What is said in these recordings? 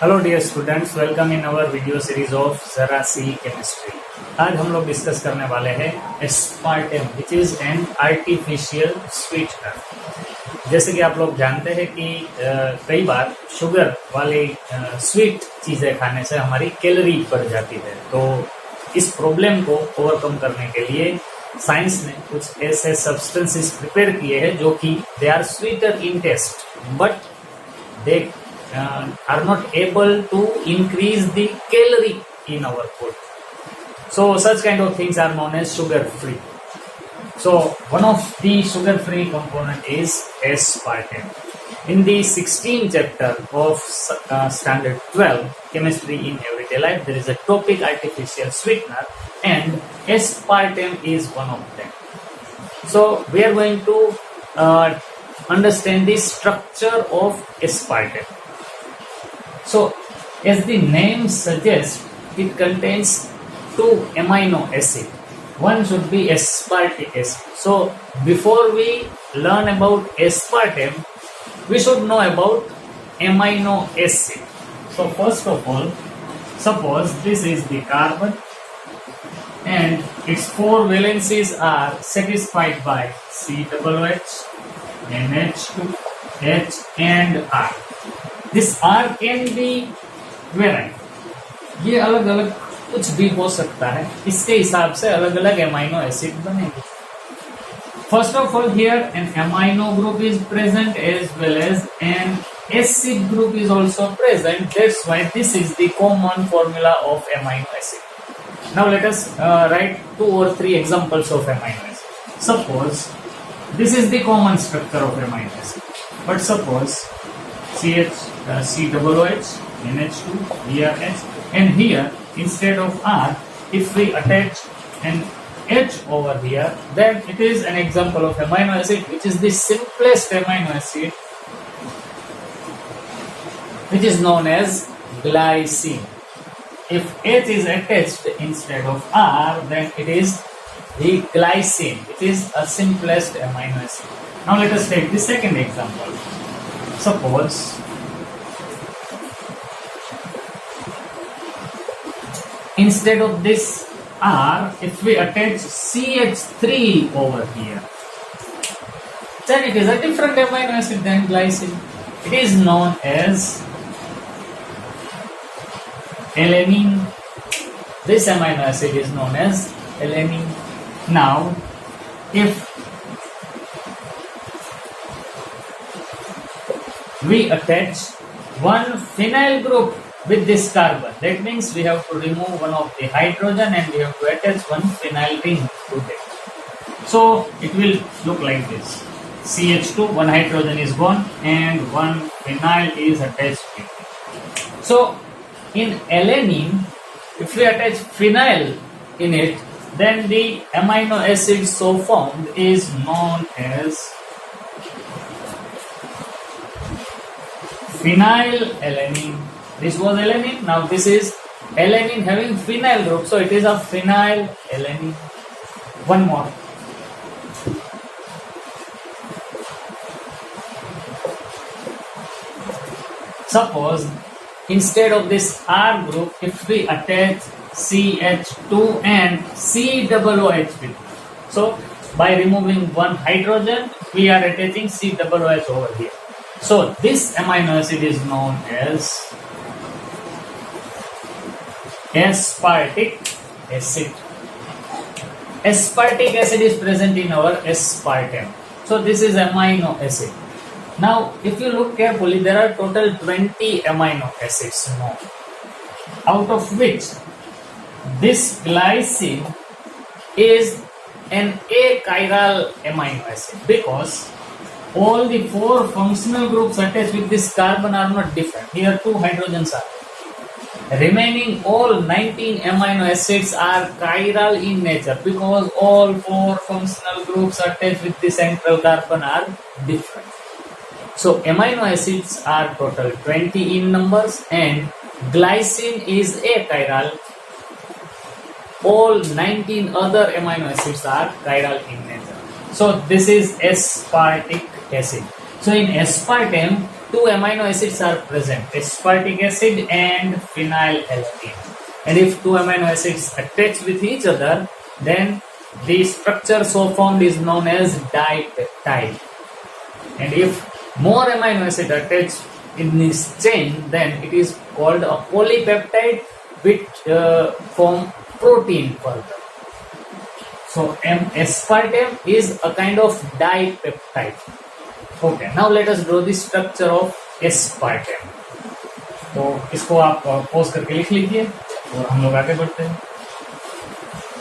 Hello dear students, welcome in our video series of जरा सी chemistry. आज हम लोग डिस्कस करने वाले हैं aspartame which is an artificial sweetener. जैसे कि आप लोग जानते हैं कि कई बार शुगर वाली स्वीट चीज़ें खाने से हमारी कैलोरी बढ़ जाती है। तो इस प्रॉब्लम को ओवरकम करने के लिए साइंस ने कुछ ऐसे सब्सटेंसेस प्रिपेयर किए हैं जो कि they are sweeter in taste but they are not able to increase the calorie in our food. So such kind of things are known as sugar free. So one of the sugar free component is aspartame. In the 16th chapter of standard 12 chemistry in everyday life, there is a topic artificial sweetener and aspartame is one of them. So we are going to understand the structure of aspartame. So as the name suggests, it contains two amino acid. One should be aspartic acid. So before we learn about aspartame, we should know about amino acid. So first of all, suppose this is the carbon and its four valencies are satisfied by COOH, NH2, H and R. This R can be varied. ये अलग अलग कुछ भी हो सकता है, इसके हिसाब से अलग अलग एमाइनो एसिड बनेंगे. First of all, here an amino group is present as well as an acid group is also present. That's why this is the common formula of amino acid. Now let us write 2 or 3 examples of amino acid. Suppose this is the common structure of amino acid. But suppose COOH, NH2, BRH, and here instead of R, if we attach an H over here, then it is an example of amino acid which is the simplest amino acid, which is known as glycine. If H is attached instead of R, then it is the glycine. It is a simplest amino acid. Now let us take the second example. Suppose instead of this R, if we attach CH3 over here, then it is a different amino acid than glycine. It is known as alanine. This amino acid is known as alanine. Now, if we attach one phenyl group with this carbon, that means we have to remove one of the hydrogen and we have to attach one phenyl ring to it. So it will look like this. CH2, one hydrogen is gone and one phenyl is attached to it. So in alanine, if we attach phenyl in it, then the amino acid so formed is known as phenylalanine. This was alanine. Now this is alanine having phenyl group, so it is a phenylalanine. One more. Suppose instead of this R group, if we attach CH2 and COOH with it. So by removing one hydrogen, we are attaching COOH over here. So this amino acid is known as aspartic acid. Aspartic acid is present in our aspartame. So this is amino acid. Now if you look carefully, there are total 20 amino acids known, out of which this glycine is an achiral amino acid, because all the 4 functional groups attached with this carbon are not different. Here 2 hydrogens are. Remaining all 19 amino acids are chiral in nature, because all 4 functional groups attached with the central carbon are different. So amino acids are total 20 in numbers and glycine is achiral. All 19 other amino acids are chiral in nature. So this is aspartic acid. So in aspartame, two amino acids are present, aspartic acid and phenylalanine. And if two amino acids attach with each other, then the structure so formed is known as dipeptide. And if more amino acid attach in this chain, then it is called a polypeptide, which form protein further. So aspartame is a kind of dipeptide. Okay, now let us draw the structure of aspartame. तो इसको आप pause करके लिख लीजिए और हम लोग आगे बढ़ते हैं।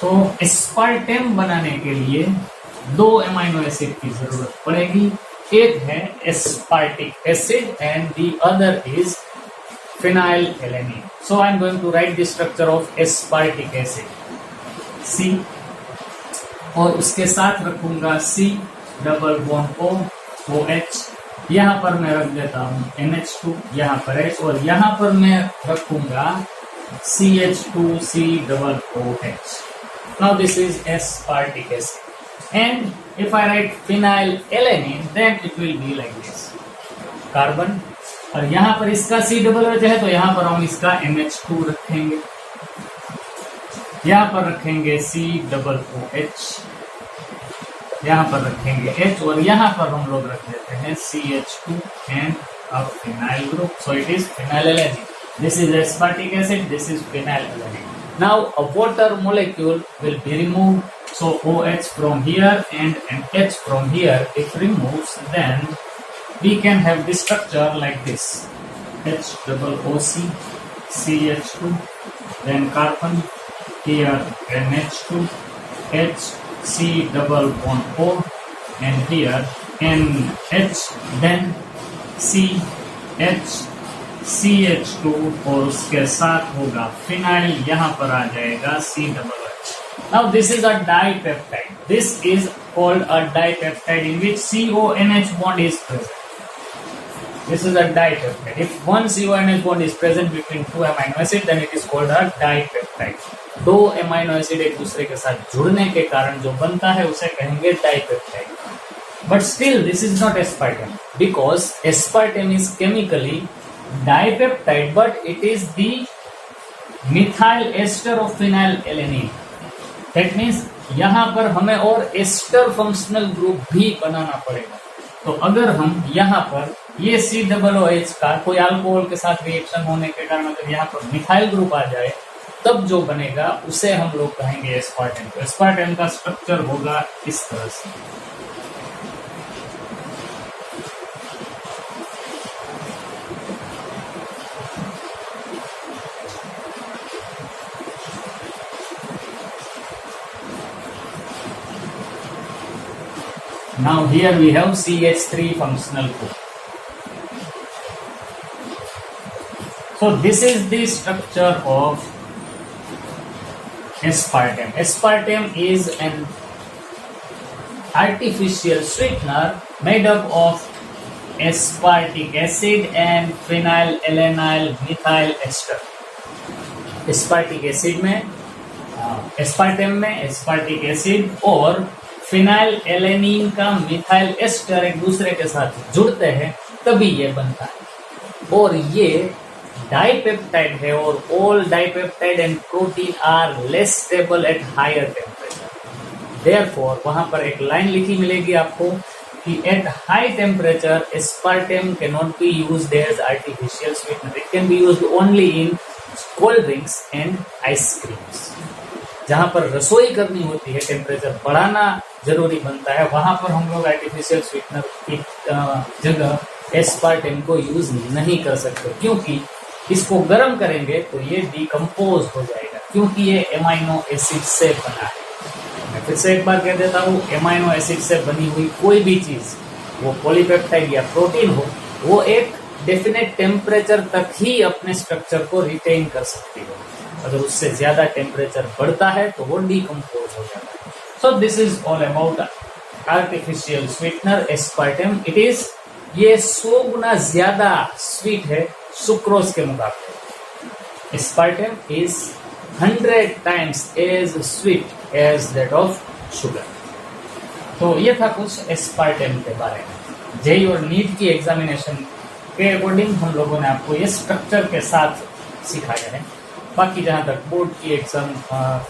तो एस्पार्टेम बनाने के लिए दो अमीनो एसिड की जरूरत पड़ेगी। एक है aspartic acid and the other is phenylalanine. So I am going to write the structure of aspartic acid, C, और उसके साथ रखूंगा C double bond O OH। यहाँ पर मैं रख देता हूँ NH2, यहाँ पर H, और यहाँ पर मैं रखूंगा CH2C double OH। Now this is aspartic acid. And if I write phenylalanine, then it will be like this, carbon, और यहाँ पर इसका C डबल OH है तो यहाँ पर हम इसका NH2 रखेंगे, यहाँ पर रखेंगे C डबल OH, यहाँ पर रखेंगे H, और यहाँ पर हम लोग रख देते हैं CH2 and a phenyl group. So it is phenylalanine. This is aspartic acid, this is phenylalanine. Now a water molecule will be removed. So OH from here and H from here, if removes, then we can have the structure like this: H double OC, CH2, then carbon, here NH2, H, C double bond O, and here NH, then C, H, CH2, और उसके साथ होगा phenyl, यहाँ पर आ जाएगा C double H. Now this is a dipeptide. This is called a dipeptide in which CONH bond is present. This is a dipeptide. If one CONH bond is present between two amino acids, then it is called a dipeptide. दो amino acid एक दूसरे के साथ जुड़ने के कारण जो बनता है उसे कहेंगे dipeptide. But still this is not aspartame, because aspartame is chemically dipeptide, but it is the methyl ester of phenylalanine. That means यहाँ पर हमें और एस्टर फंक्शनल ग्रुप भी बनाना पड़ेगा. तो अगर हम यहाँ पर ये COOH का कोई अल्कोहल के साथ रिएक्शन होने के कारण अगर यहाँ पर मिथाइल ग्रुप आ जाए, तब जो बनेगा उसे हम लोग कहेंगे एस्पार्टेम. तो एस्पार्टेम का स्ट्रक्चर होगा इस तरह से. Now here we have CH3 functional group. So this is the structure of aspartame. Aspartame is an artificial sweetener made up of aspartic acid and phenylalanyl methyl ester. aspartic acid में aspartame में aspartic acid और phenylalanine का methyl ester एक दूसरे के साथ जुड़ते हैं तभी ये बनता है. और ये डाइपेप्टाइड है, और all dipeptide and protein are less stable at higher temperature. Therefore वहां पर एक लाइन लिखी मिलेगी आपको कि at high temperature aspartame can not be used as artificial sweetener. It can be used only in cold drinks and ice creams. जहां पर रसोई करनी होती है, टेम्परेचर बढ़ाना जरूरी बनता है, वहां पर हम लोग आर्टिफिशियल स्वीटनर की जगह एस्पार्टेम को यूज नहीं कर सकते, क्योंकि इसको गर्म करेंगे तो ये डिकम्पोज हो जाएगा, क्योंकि ये एमाइनो एसिड से बना है. मैं फिर से एक बार कह देता हूँ, एमाइनो एसिड से बनी हुई कोई भी चीज, वो पॉलीपेप्टाइड या प्रोटीन हो, वो एक डेफिनेट टेम्परेचर तक ही अपने स्ट्रक्चर को रिटेन कर सकती है. अगर उससे ज्यादा टेम्परेचर बढ़ता है तो वो डिकम्पोज हो जाता है. So this is all about artificial sweetener aspartame. It is, ये 100 गुना ज्यादा स्वीट है सुक्रोज के मुकाबले. Aspartame is 100 times as sweet as that of sugar. तो ये था कुछ एस्पार्टेम के बारे में. जेई और नीट की एग्जामिनेशन के अकॉर्डिंग हम लोगों ने आपको ये स्ट्रक्चर के साथ सिखाया है। बाकी जहाँ तक बोर्ड की एग्जाम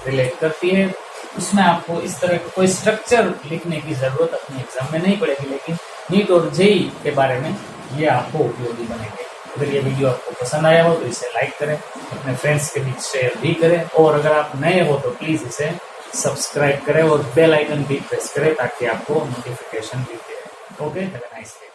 रिलेट करती है उसमें आपको इस तरह का कोई स्ट्रक्चर लिखने की जरूरत अपने एग्जाम में नहीं पड़ेगी, लेकिन नीट और जेई के बारे में ये आपको उपयोगी बनेंगे। अगर ये वीडियो आपको पसंद आया हो तो इसे लाइक करें, अपने फ्रेंड्स के बीच शेयर भी करें, और अगर आप नए हो तो प्लीज़ इसे सब्सक्राइब करें और बेल आइकन भी प्रेस करें ताकि आपको नोटिफिकेशन भी दे। Okay, have a nice day.